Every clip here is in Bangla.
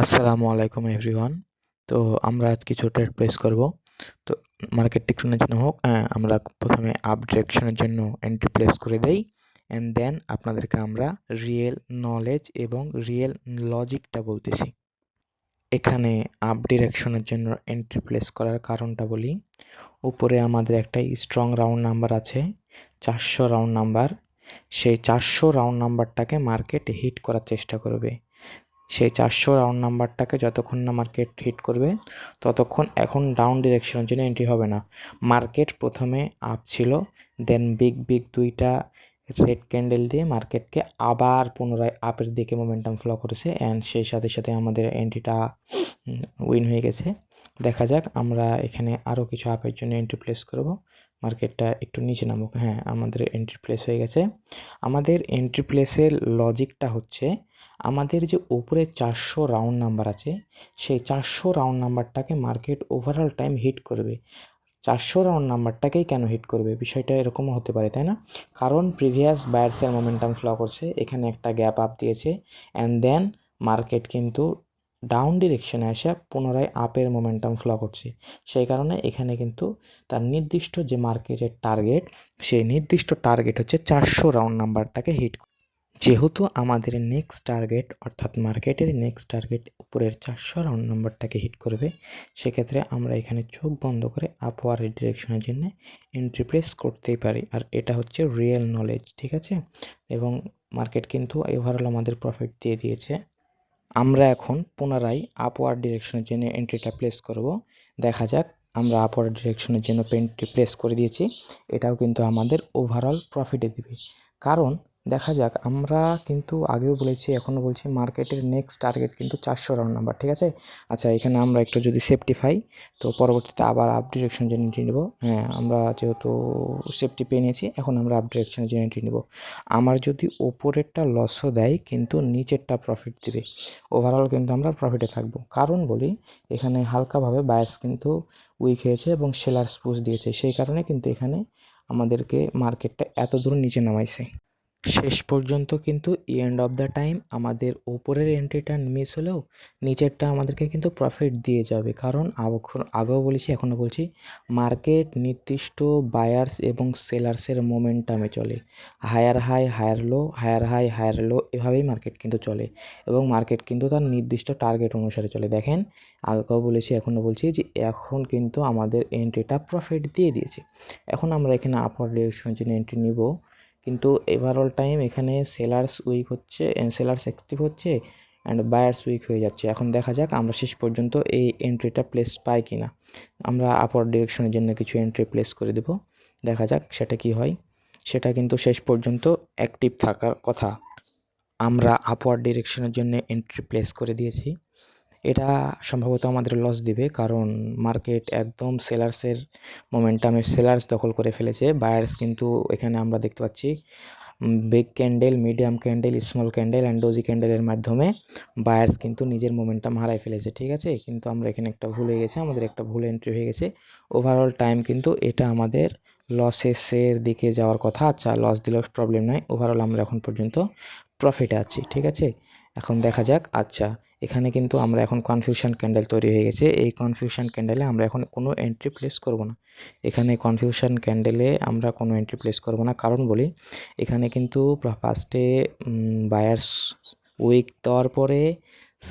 আসসালামু আলাইকুম এভরিওয়ান। তো আমরা আজ কিছু ট্রেড প্লেস করব। তো মার্কেট টিকটনের জন্য হোক, আমরা প্রথমে আপ ডিরেকশনের জন্য এন্ট্রি প্লেস করে দেই, অ্যান্ড দেন আপনাদেরকে আমরা রিয়েল নলেজ এবং রিয়েল লজিকটা বলতেছি। এখানে আপ ডিরেকশনের জন্য এন্ট্রি প্লেস করার কারণটা বলি। উপরে আমাদের একটা স্ট্রং রাউন্ড নাম্বার আছে, 400 রাউন্ড নাম্বার। সেই 400 রাউন্ড নাম্বারটাকে মার্কেট হিট করার চেষ্টা করবে। সেই 400 রাউন্ড নাম্বারটাকে যতক্ষণ না মার্কেট হিট করবে ততক্ষণ এখন ডাউন ডিরেকশনের জন্য এন্ট্রি হবে না। মার্কেট প্রথমে আপ ছিল, দেন বিগ দুইটা রেড ক্যান্ডেল দিয়ে মার্কেটকে আবার পুনরায় আপের দিকে মোমেন্টাম ফ্লো করেছে, অ্যান্ড সেই সাথে সাথে আমাদের এন্ট্রিটা উইন হয়ে গেছে। দেখা যাক, আমরা এখানে আরও কিছু আপের জন্য এন্ট্রি প্লেস করব। মার্কেটটা একটু নিচে নামুক। হ্যাঁ, আমাদের এন্ট্রি প্লেস হয়ে গেছে। আমাদের এন্ট্রি প্লেসের লজিকটা হচ্ছে, আমাদের যে উপরে 400 রাউন্ড নাম্বার আছে, সেই 400 রাউন্ড নাম্বারটাকে মার্কেট ওভারঅল টাইম হিট করবে। 400 রাউন্ড নাম্বারটাকেই কেন হিট করবে, বিষয়টা এরকমও হতে পারে, তাই না? কারণ প্রিভিয়াস বায়ার্সের মোমেন্টাম ফ্লো করছে, এখানে একটা গ্যাপ আপ দিয়েছে, অ্যান্ড দেন মার্কেট কিন্তু ডাউন ডিরেকশনে এসে পুনরায় আপের মোমেন্টাম ফ্লো করছে। সেই কারণে এখানে কিন্তু তার নির্দিষ্ট যে মার্কেটের টার্গেট, সেই নির্দিষ্ট টার্গেট হচ্ছে 400 রাউন্ড নাম্বারটাকে হিট। যেহেতু আমাদের নেক্সট টার্গেট, অর্থাৎ মার্কেটের নেক্সট টার্গেট উপরের 400 রাউন্ড নাম্বারটাকে হিট করবে, সেক্ষেত্রে আমরা এখানে চোখ বন্ধ করে আপওয়ার্ড ডিরেকশনের জন্য এন্ট্রি প্লেস করতেই পারি। আর এটা হচ্ছে রিয়েল নলেজ, ঠিক আছে? এবং মার্কেট কিন্তু ওভারঅল আমাদের প্রফিট দিয়ে দিয়েছে। আমরা এখন পুনরায় আপওয়ার্ড ডিরেকশনের জন্য এন্ট্রিটা প্লেস করব। দেখা যাক, আমরা আপওয়ার্ড ডিরেকশনের জন্য এন্ট্রি প্লেস করে দিয়েছি। এটাও কিন্তু আমাদের ওভারঅল প্রফিটে দিবে। কারণ দেখা যাক, আমরা কিন্তু আগেও বলেছি, এখনও বলছি, মার্কেটের নেক্সট টার্গেট কিন্তু 400 রাউন্ড নাম্বার, ঠিক আছে? আচ্ছা, এখানে আমরা একটু যদি সেফটি পাই তো পরবর্তীতে আবার আপ ডিরেকশনের জন্য এন্ট্রি নেব। হ্যাঁ, আমরা যেহেতু সেফটি পেয়ে নিয়েছি, এখন আমরা আপ ডিরেকশনের জন্য এন্ট্রি নেব। আমার যদি ওপরেরটা লসও দেয় কিন্তু নিচেরটা প্রফিট দিবে, ওভারঅল কিন্তু আমরা প্রফিটে থাকবো। কারণ বলি, এখানে হালকাভাবে বায়ার্স কিন্তু উইক হয়েছে এবং সেলার্স পুশ দিয়েছে, সেই কারণে কিন্তু এখানে আমাদেরকে মার্কেটটা এত দূর নিচে নামাইছে। শেষ পর্যন্ত কিন্তু এন্ড অফ দ্য টাইম আমাদের ওপরের এন্ট্রিটা মিস হলেও নিচেরটা আমাদেরকে কিন্তু প্রফিট দিয়ে যাবে। কারণ আগেও বলেছি, এখনও বলছি, মার্কেট নির্দিষ্ট বায়ার্স এবং সেলার্সের মোমেন্টামে চলে। Higher high higher low, higher high higher low, এভাবেই মার্কেট কিন্তু চলে। এবং মার্কেট কিন্তু তার নির্দিষ্ট টার্গেট অনুসারে চলে। দেখেন, আগেও বলেছি, এখনও বলছি যে এখন কিন্তু আমাদের এন্ট্রিটা প্রফিট দিয়ে দিয়েছে। এখন আমরা এখানে আপওয়ার্ড ডিরেকশনের জন্য এন্ট্রি নিব, কিন্তু ওভারঅল টাইম এখানে সেলার্স উইক হচ্ছে, সেলার্স অ্যাক্টিভ হচ্ছে, অ্যান্ড বায়ার্স উইক হয়ে যাচ্ছে। এখন দেখা যাক আমরা শেষ পর্যন্ত এই এন্ট্রিটা প্লেস পাই কি না। আমরা আপওয়ার্ড ডিরেকশনের জন্য কিছু এন্ট্রি প্লেস করে দেব, দেখা যাক সেটা কি হয়। সেটা কিন্তু শেষ পর্যন্ত অ্যাক্টিভ থাকার কথা। আমরা আপওয়ার্ড ডিরেকশনের জন্য এন্ট্রি প্লেস করে দিয়েছি। এটা সম্ভবত আমাদের লস দিবে, কারণ মার্কেট একদম সেলার্সের মোমেন্টামে সেলার্স দখল করে ফেলেছে। বায়ার্স কিন্তু এখানে আমরা দেখতে পাচ্ছি big candle, medium candle, small candle and doji ক্যান্ডেলের মাধ্যমে বায়ার্স কিন্তু নিজের মোমেন্টাম হারাই ফেলেছে, ঠিক আছে? কিন্তু আমরা এখানে একটা ভুল হয়ে গেছে, আমাদের একটা ভুল এন্ট্রি হয়ে গেছে। ওভারঅল টাইম কিন্তু এটা আমাদের লসেসের দিকে যাওয়ার কথা। আচ্ছা, লস দিলেও প্রবলেম নাই, ওভারঅল আমরা এখন পর্যন্ত প্রফিটে আছি, ঠিক আছে? এখন দেখা যাক। আচ্ছা, এখানে কিন্তু আমরা এখন কনফিউশন ক্যান্ডেল তৈরি হয়ে গেছে। এই কনফিউশন ক্যান্ডেলে আমরা এখন কোনো এন্ট্রি প্লেস করব না। এখানে কনফিউশন ক্যান্ডেলে আমরা কোনো এন্ট্রি প্লেস করব না, কারণ বলি, এখানে কিন্তু ফার্স্টে বায়ার্স উইক দেওয়ার পরে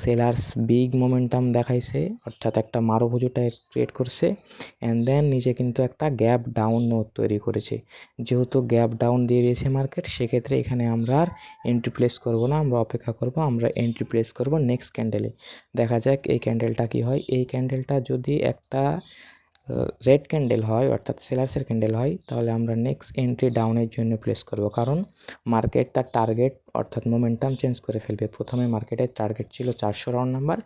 সেলার্স বিগ মোমেন্টাম দেখাইছে, অর্থাৎ একটা মারুভুজু টাইপ ক্রিয়েট করছে, অ্যান্ড দেন নিচে কিন্তু একটা গ্যাপ ডাউন নোট তৈরি করেছে। যেহেতু গ্যাপ ডাউন দিয়ে দিয়েছে মার্কেট, সেক্ষেত্রে এখানে আমরা আর এন্ট্রি প্লেস করব না, আমরা অপেক্ষা করব। আমরা এন্ট্রি প্লেস করব নেক্সট ক্যান্ডেলে। দেখা যাক এই ক্যান্ডেলটা কি হয়। এই ক্যান্ডেলটা যদি একটা রেড ক্যান্ডেল হয়, অর্থাৎ সেলার্সের ক্যান্ডেল হয়, তাহলে আমরা নেক্সট এন্ট্রি ডাউনের জন্য প্লেস করব। কারণ মার্কেট তার টার্গেট, অর্থাৎ মোমেন্টাম চেঞ্জ করে ফেলবে। প্রথমে মার্কেটের টার্গেট ছিল 400 রাউন্ড নাম্বার,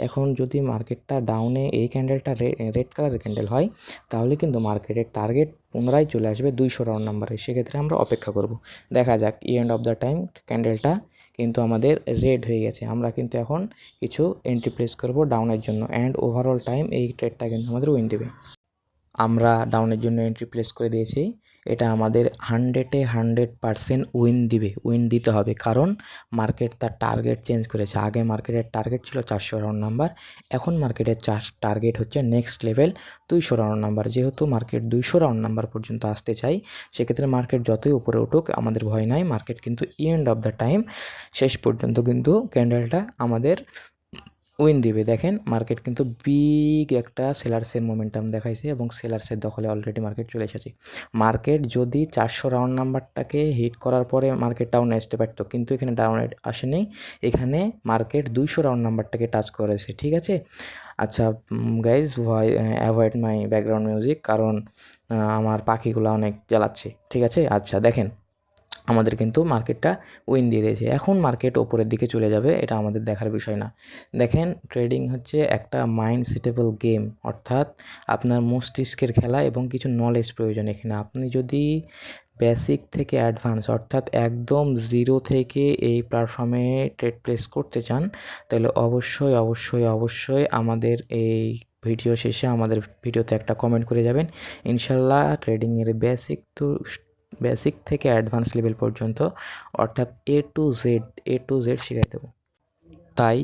এখন যদি মার্কেটটা ডাউনে এই ক্যান্ডেলটা রেড কালারের ক্যান্ডেল হয়, তাহলে কিন্তু মার্কেটের টার্গেট পুনরায় চলে আসবে 200 রাউন্ড নাম্বারে। সেক্ষেত্রে আমরা অপেক্ষা করব। দেখা যাক, এন্ড অফ দ্য টাইম ক্যান্ডেলটা কিন্তু আমাদের রেড হয়ে গেছে। আমরা কিন্তু এখন কিছু এন্ট্রি প্লেস করব ডাউনের জন্য, অ্যান্ড ওভারঅল টাইম এই ট্রেডটা কিন্তু আমাদের উইন দেবে। আমরা ডাউনের জন্য এন্ট্রি প্লেস করে দিয়েছি। এটা আমাদের 100% উইন দিবে, উইন দিতে হবে, কারণ মার্কেট তার টার্গেট চেঞ্জ করেছে। আগে মার্কেটের টার্গেট ছিল 400 রাউন্ড নাম্বার, এখন মার্কেটের টার্গেট হচ্ছে নেক্সট লেভেল 200 রাউন্ড নাম্বার। যেহেতু মার্কেট 200 রাউন্ড নাম্বার পর্যন্ত আসতে চাই, সেক্ষেত্রে মার্কেট যতই উপরে উঠুক আমাদের ভয় নাই। মার্কেট কিন্তু এন্ড অফ দ্য টাইম, শেষ পর্যন্ত কিন্তু ক্যান্ডেলটা আমাদের উইন দিবে। দেখেন মার্কেট কিন্তু বিগ একটা সেলার্সের মোমেন্টাম দেখাইছে এবং সেলার্সের দখলে অলরেডি মার্কেট চলে এসেছে। মার্কেট যদি 400 রাউন্ড নাম্বারটাকে হিট করার পরে মার্কেট ডাউনে আসতে পারতো, কিন্তু এখানে ডাউনে আসেনি, এখানে মার্কেট 200 রাউন্ড নাম্বারটাকে টাচ করেছে। ঠিক আছে। আচ্ছা গাইজ, অ্যাভয়েড মাই ব্যাকগ্রাউন্ড মিউজিক, কারণ আমার পাখিগুলো অনেক জ্বালাচ্ছে। ঠিক আছে। আচ্ছা দেখেন, আমাদের কিন্তু মার্কেটটা উইন দিয়ে দিয়েছে। এখন মার্কেট ওপরের দিকে চলে যাবে, এটা আমাদের দেখার বিষয় না। দেখেন, ট্রেডিং হচ্ছে একটা মাইন্ড সেটেবল গেম, অর্থাৎ আপনার মস্তিষ্কের খেলা এবং কিছু নলেজ প্রয়োজন এখানে। আপনি যদি বেসিক থেকে অ্যাডভান্স, অর্থাৎ একদম জিরো থেকে এই প্ল্যাটফর্মে ট্রেড প্লেস করতে চান, তাহলে অবশ্যই অবশ্যই অবশ্যই আমাদের এই ভিডিও শেষে আমাদের ভিডিওতে একটা কমেন্ট করে যাবেন। ইনশাল্লাহ ট্রেডিংয়ের বেসিক থেকে অ্যাডভান্স লেভেল পর্যন্ত, অর্থাৎ এ টু জেড শিখাই দেবো। তাই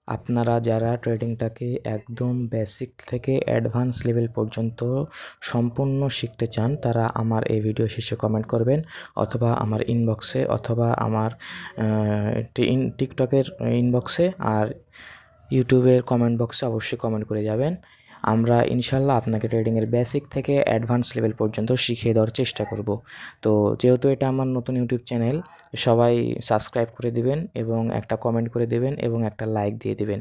আপনারা যারা ট্রেডিংটাকে একদম বেসিক থেকে অ্যাডভান্স লেভেল পর্যন্ত সম্পূর্ণ শিখতে চান, তারা আমার এই ভিডিও শেষে কমেন্ট করবেন, অথবা আমার ইনবক্সে, অথবা আমার টিকটকের ইনবক্সে, আর ইউটিউবের কমেন্ট বক্সে অবশ্যই কমেন্ট করে যাবেন। আমরা ইনশাল্লাহ আপনাকে ট্রেডিংয়ের বেসিক থেকে অ্যাডভান্স লেভেল পর্যন্ত শিখিয়ে দেওয়ার চেষ্টা করব। তো যেহেতু এটা আমার নতুন ইউটিউব চ্যানেল, সবাই সাবস্ক্রাইব করে দিবেন এবং একটা কমেন্ট করে দেবেন এবং একটা লাইক দিয়ে দিবেন।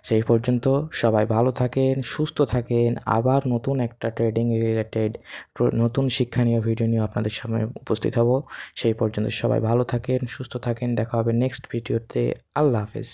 সেই পর্যন্ত সবাই ভালো থাকেন, সুস্থ থাকেন। আবার নতুন একটা ট্রেডিং রিলেটেড নতুন শিক্ষণীয় ভিডিও নিয়ে আপনাদের সামনে উপস্থিত হব। সেই পর্যন্ত সবাই ভালো থাকেন, সুস্থ থাকেন। দেখা হবে নেক্সট ভিডিওতে। আল্লাহ হাফেজ।